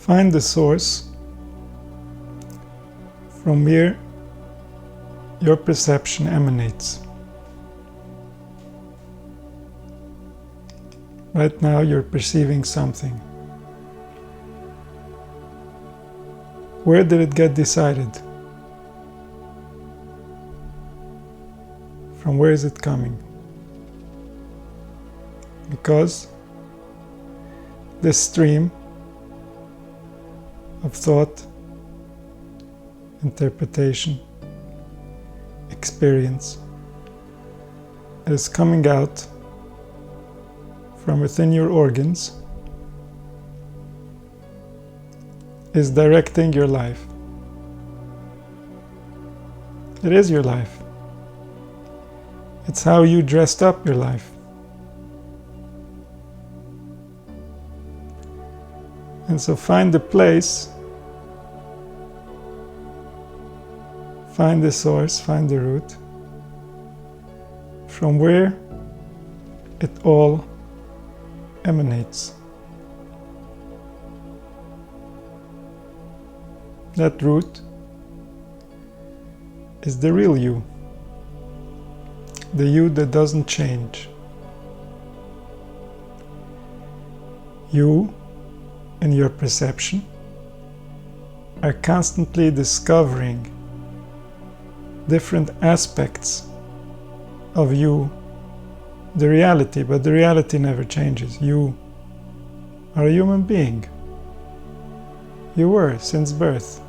Find the source from where your perception emanates. Right now you're perceiving something. Where did it get decided? From where is it coming? Because this stream of thought, interpretation, experience is coming out from within your organs, is directing your life. It is your life. It's how you dressed up your life. And so find the place, find the source, find the root, from where it all emanates. That root is the real you, the you that doesn't change. You, in your perception, are constantly discovering different aspects of you, the reality, but the reality never changes. You are a human being. You were since birth.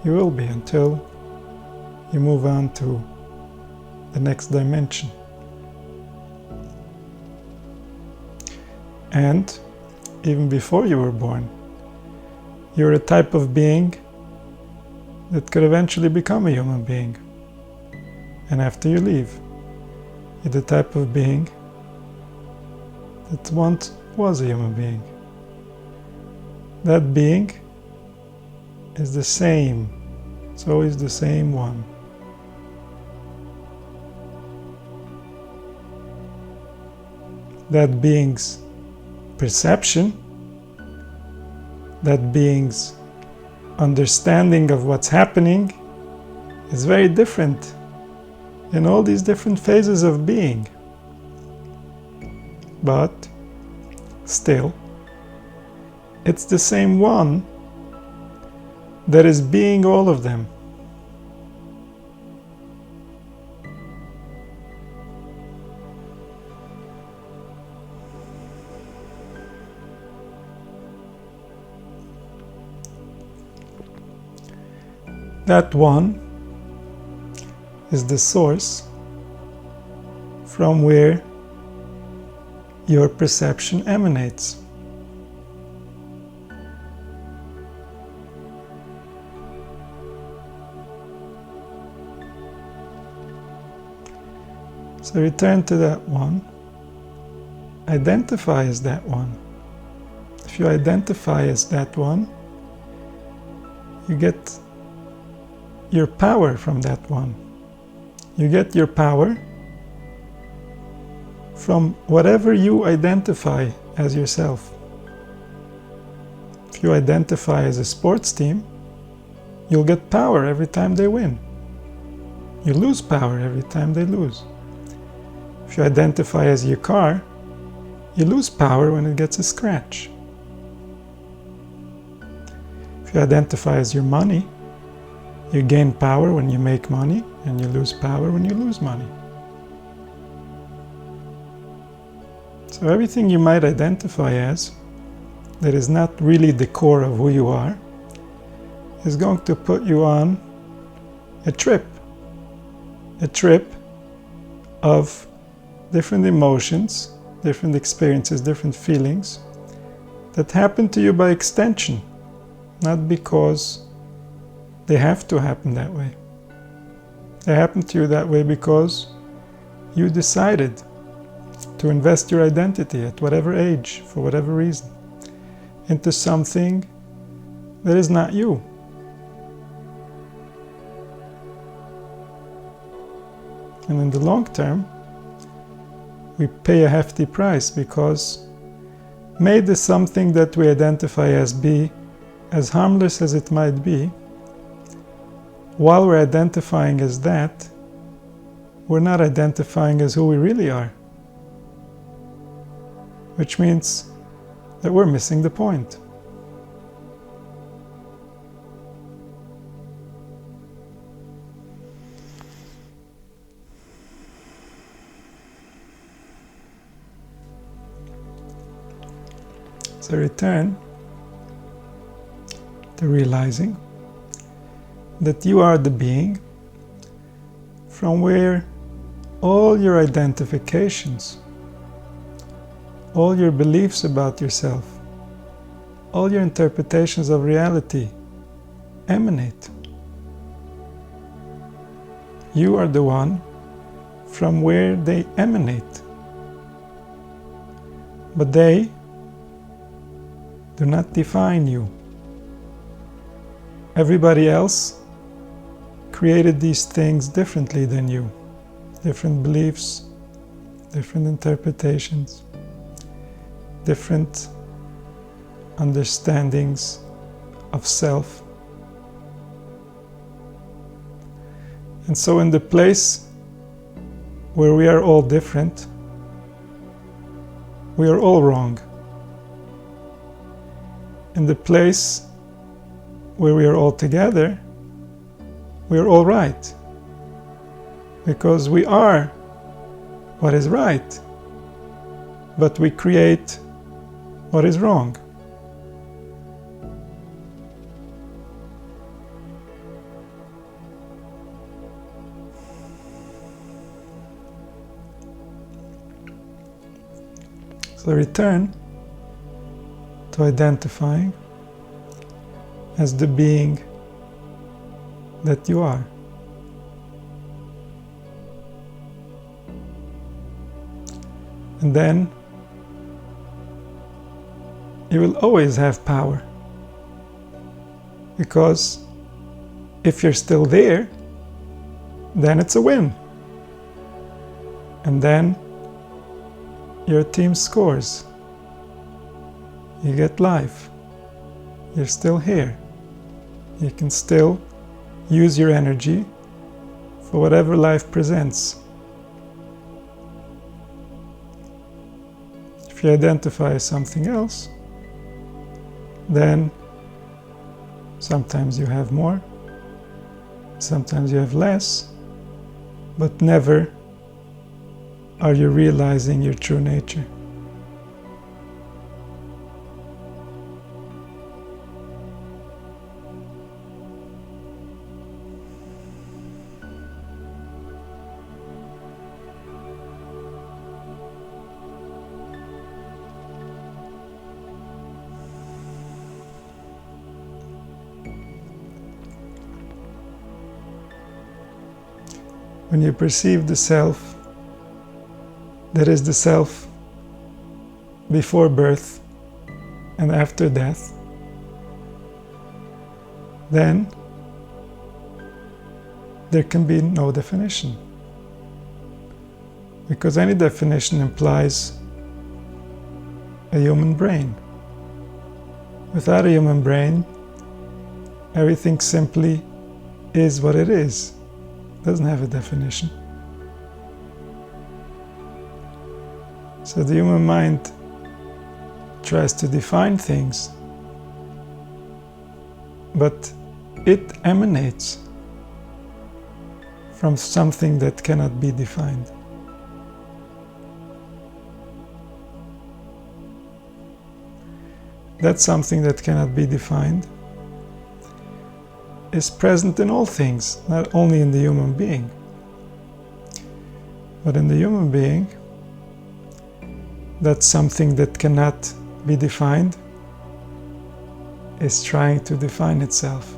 You will be until you move on to the next dimension. And even before you were born, you're a type of being that could eventually become a human being. And after you leave, you're the type of being that once was a human being. That being is the same. It's always the same one. That being's perception, that being's understanding of what's happening is very different in all these different phases of being. But still, it's the same one that is being all of them. That one is the source from where your perception emanates. So return to that one. Identify as that one. If you identify as that one, you get your power from that one. You get your power from whatever you identify as yourself. If you identify as a sports team, you'll get power every time they win. You lose power every time they lose. If you identify as your car, you lose power when it gets a scratch. If you identify as your money, you gain power when you make money, and you lose power when you lose money. So everything you might identify as, that is not really the core of who you are, is going to put you on a trip of different emotions, different experiences, different feelings that happen to you by extension, not because they have to happen that way. They happen to you that way because you decided to invest your identity at whatever age, for whatever reason, into something that is not you. And in the long term, we pay a hefty price because may the something that we identify as be as harmless as it might be, while we're identifying as that, we're not identifying as who we really are. Which means that we're missing the point. So return to realizing that you are the being from where all your identifications, all your beliefs about yourself, all your interpretations of reality emanate. You are the one from where they emanate. But they do not define you. Everybody else created these things differently than you. Different beliefs, different interpretations, different understandings of self. And so in the place where we are all different, we are all wrong. In the place where we are all together, we are all right. Because we are what is right, but we create what is wrong. So return to identifying as the being that you are. And then you will always have power. Because if you're still there, then it's a win. And then your team scores. You get life. You're still here. You can still use your energy for whatever life presents. If you identify as something else, then sometimes you have more, sometimes you have less, but never are you realizing your true nature. When you perceive the self, that is the self before birth and after death, then there can be no definition. Because any definition implies a human brain. Without a human brain, everything simply is what it is. Doesn't have a definition. So the human mind tries to define things, but it emanates from something that cannot be defined. That something that cannot be defined is present in all things, not only in the human being. But in the human being, that something that cannot be defined is trying to define itself.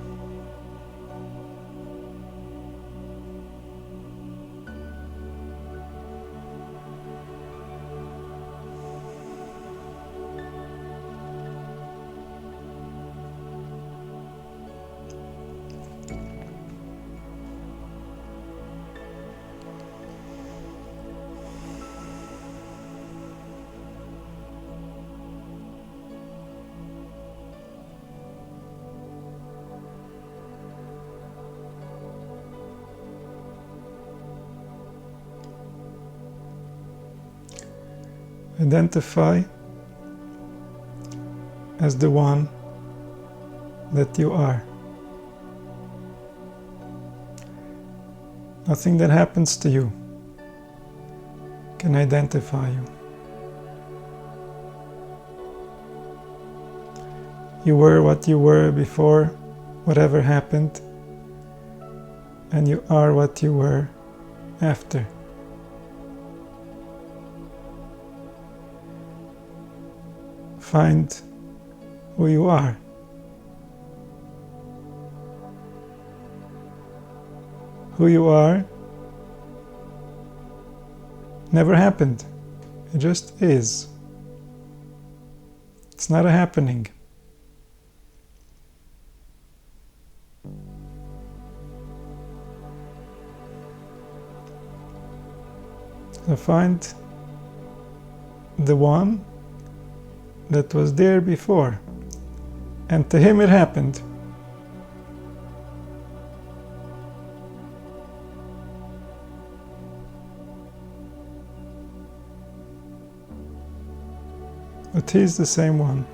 Identify as the one that you are. Nothing that happens to you can identify you. You were what you were before whatever happened, and you are what you were after. Find who you are. Who you are never happened. It just is. It's not a happening. So find the one that was there before, and to him it happened. But he's the same one.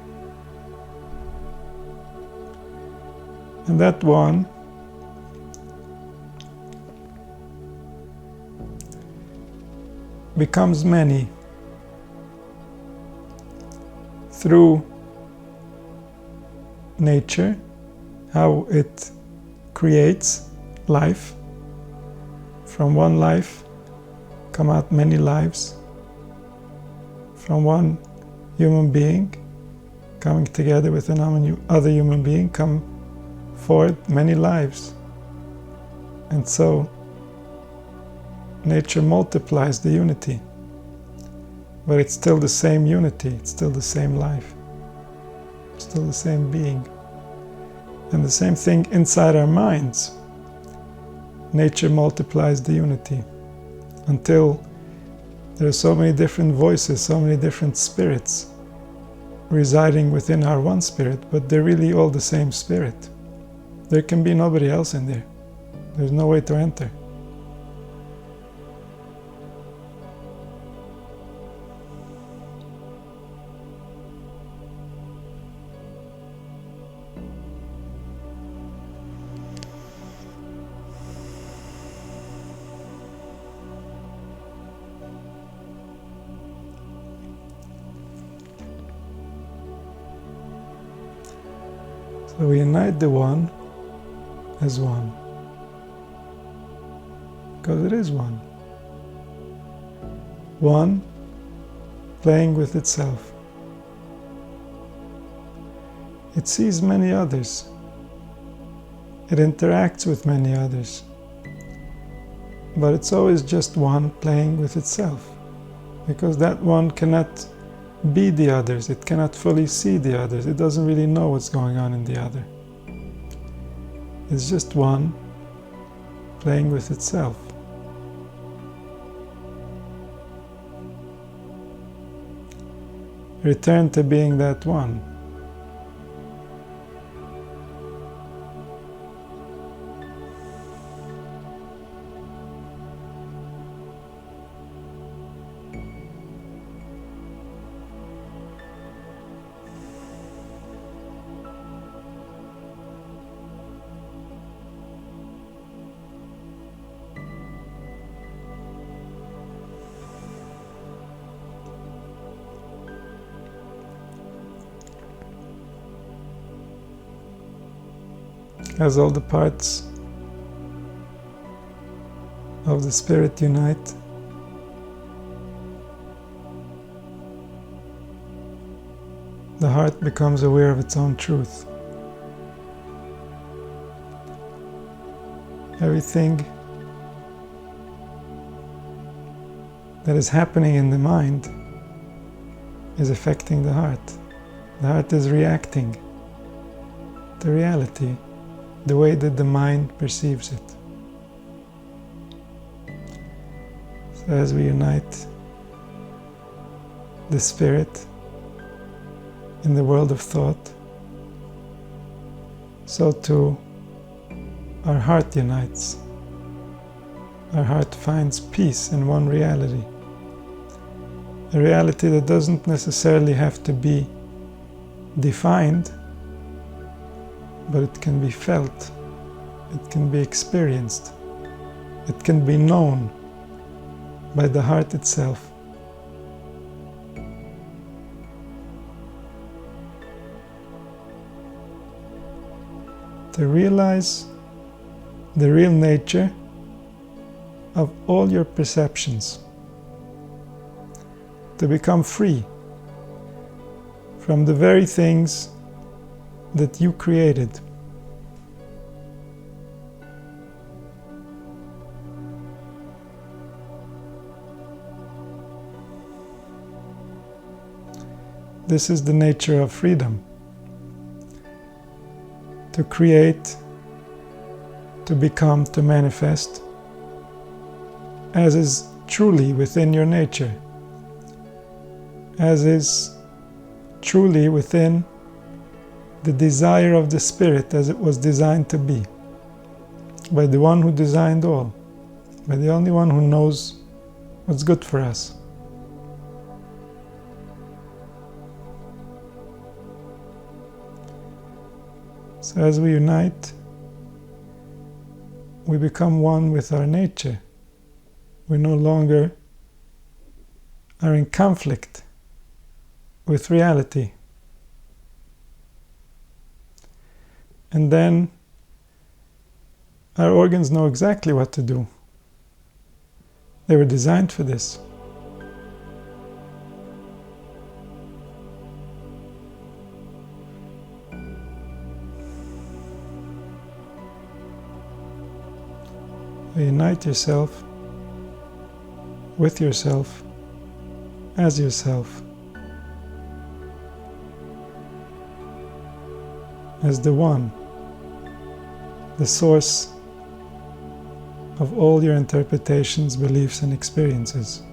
And that one becomes many through nature, how it creates life. From one life come out many lives. From one human being coming together with another human being come forth many lives. And so nature multiplies the unity, but it's still the same unity, it's still the same life, it's still the same being. And the same thing inside our minds. Nature multiplies the unity until there are so many different voices, so many different spirits residing within our one spirit, but they're really all the same spirit. There can be nobody else in there. There's no way to enter. So we unite the one as one, because it is one. One playing with itself. It sees many others. It interacts with many others. But it's always just one playing with itself, because that one cannot be the others. It cannot fully see the others. It doesn't really know what's going on in the other. It's just one playing with itself. Return to being that one. As all the parts of the spirit unite, the heart becomes aware of its own truth. Everything that is happening in the mind is affecting the heart. The heart is reacting to reality the way that the mind perceives it. So as we unite the spirit in the world of thought, so too our heart unites. Our heart finds peace in one reality. a reality that doesn't necessarily have to be defined, but it can be felt, it can be experienced, it can be known by the heart itself. To realize the real nature of all your perceptions, to become free from the very things that you created. This is the nature of freedom. To create, to become, to manifest, as is truly within your nature, as is truly within the desire of the Spirit as it was designed to be, by the one who designed all, by the only one who knows what's good for us. So as we unite, we become one with our nature. We no longer are in conflict with reality. And then our organs know exactly what to do. They were designed for this. Unite yourself with yourself as yourself, as the one, the source of all your interpretations, beliefs, and experiences.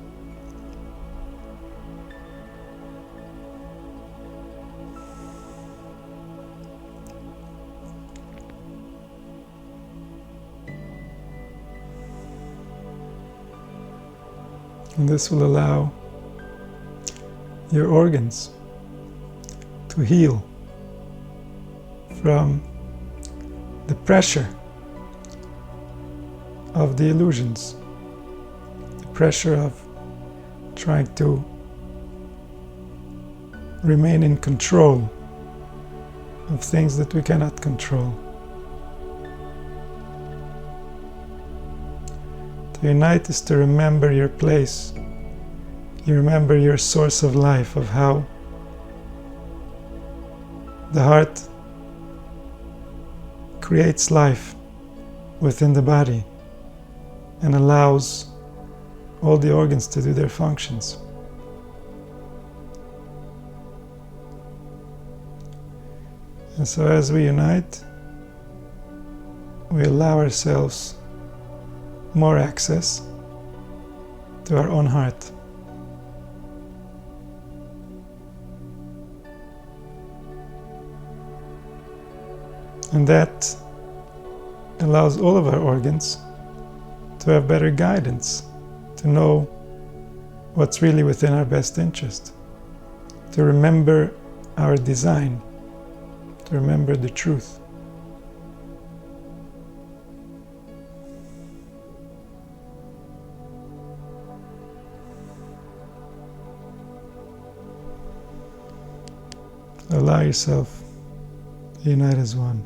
And this will allow your organs to heal from the pressure of the illusions, the pressure of trying to remain in control of things that we cannot control. To unite is to remember your place. You remember your source of life, of how the heart creates life within the body and allows all the organs to do their functions. And so as we unite, we allow ourselves more access to our own heart. And that allows all of our organs to have better guidance, to know what's really within our best interest, to remember our design, to remember the truth. Allow yourself to unite as one.